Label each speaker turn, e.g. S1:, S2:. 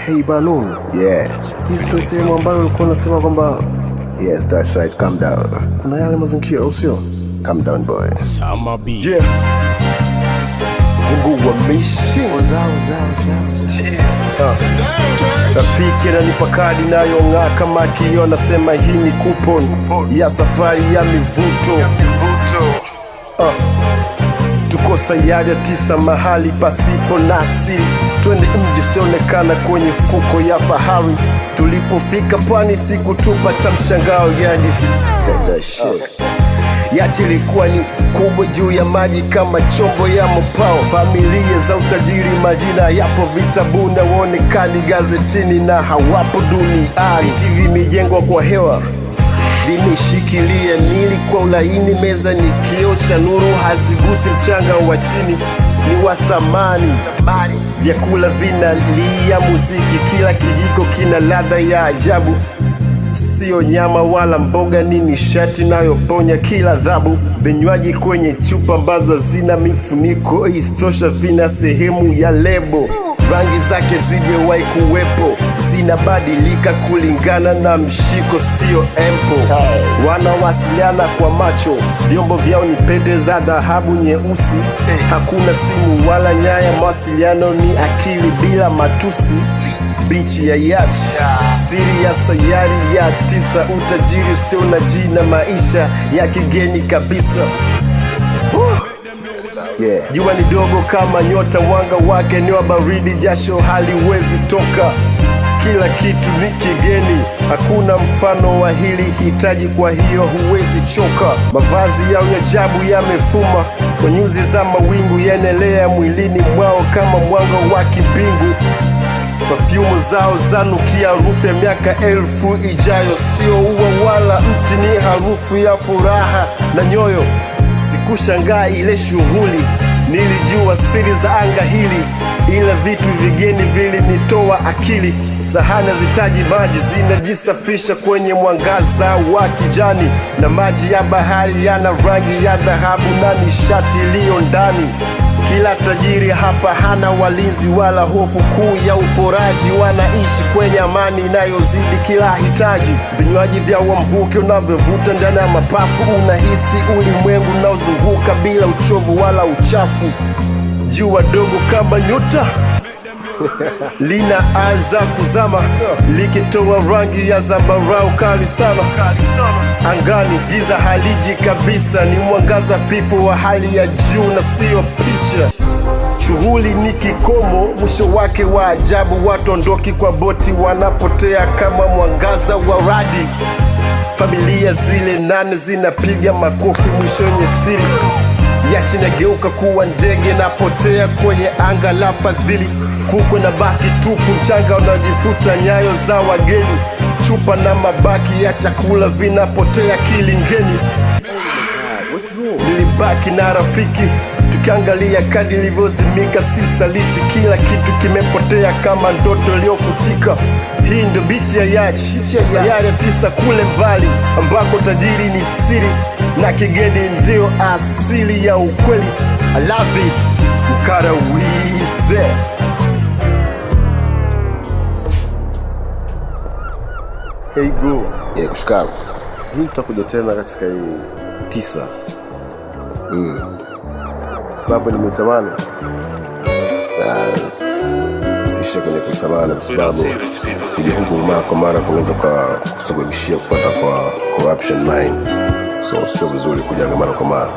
S1: Hey Balloon.
S2: Yeah.
S1: Hizi ndio sehemu ambayo ulikuwa unasema kwamba
S2: Yes, that's right. Calm down.
S1: kuna yale mazingira au sio?
S2: Calm down, boy.
S1: Sama B.
S2: Yeah. Mungu wa mishi.
S1: Zao.
S2: Rafiki ananipa kadi nayong'aa kama kioo, nasema hii ni coupon ya safari ya mivuto. Tuko sayari ya 9 mahali pasipo na asili. Twende mji sionekana kwenye fuko ya bahari. Tulipofika pwani siku tupata mshangao, yani yachi ilikuwa ni kubwa juu ya maji kama chombo ya mpao. Familia za utajiri majina yapo vitabuni, waonekani gazetini na hawapo duniani. TV imejengwa kwa hewa, vimeshikilia mili kwa ulaini. Meza ni kioo cha nuru, hazigusi mchanga wa chini, ni wa thamani. Vyakula vinalia muziki, kila kijiko kina ladha ya ajabu. Sio nyama wala mboga, ni nishati nayoponya kila dhabu. Vinywaji kwenye chupa ambazo zina mifuniko, istosha vina sehemu ya lebo. Rangi zake zijewahi kuwepo, zinabadilika kulingana na mshiko, sio empo. Wanawasiliana kwa macho, vyombo vyao ni pete za dhahabu nyeusi. Hakuna simu wala nyaya, mawasiliano ni akili bila matusi. Bichi ya yacht, siri ya sayari ya 9, utajiri usio na jina, maisha ya kigeni kabisa. Yeah. Jua ni dogo kama nyota, mwanga wake ni wa baridi, jasho haliwezi toka. Kila kitu ni kigeni, hakuna mfano wa hili hitaji, kwa hiyo huwezi choka. Mavazi yao ya ajabu yamefuma kwa nyuzi za mawingu, yanaelea mwilini mwao kama mwanga wa kibingu. Perfume zao zanukia harufu ya miaka 1000 ijayo, sio ua wala mti, ni harufu ya furaha na nyoyo. Sikushangaa ile shughuli, nilijua siri za anga hili, ila vitu vigeni vilinitoa akili. Sahani zitaji maji, zinajisafisha kwenye mwangaza wa kijani, na maji ya bahari yana rangi ya dhahabu na nishati iliyo ndani. Kila tajiri hapa hana walinzi wala hofu kuu ya uporaji, wanaishi kwenye amani inayozidi kila hitaji. Vinywaji vya mvuke unavyovuta ndani ya mapafu, unahisi ulimwengu unaozunguka bila uchovu wala uchafu. Jua dogo kama nyota linaanza kuzama, likitoa rangi ya zambarau kali sana. Angani giza haliji kabisa, ni mwangaza fifu wa hali ya juu na sio picha. Shughuli ni kikomo, mwisho wake wa ajabu. Watu ondoki kwa boti, wanapotea kama mwangaza wa radi. Familia zile 8 zinapiga makofi, mwisho yenye siri. Yachi nageuka kuwa ndege, napotea kwenye anga la fadhili. Fukwe na baki tupu, mchanga unajifuta nyayo za wageni. Chupa na mabaki ya chakula vinapotea kilingeni. Nilibaki na rafiki, tukiangalia kadi ilivyozimika, si usaliti. Kila kitu kimepotea kama ndoto iliyofutika. Hii ndo bichi ya yachi, sayari ya 9 kule mbali, ambako tajiri ni siri na kigeni ndio asili ya ukweli. I love it, Mkarawize. Hey bro.
S1: Yeah, kushukuru.
S2: Hii tutakuja tena katika hii 9. Sababu nimetamani sisha kwenye kutamani, kwa sababu kuja huku mara kwa mara kunaweza kusababishia kupata kwa corruption mind, so sio vizuri kuja mara kwa mara.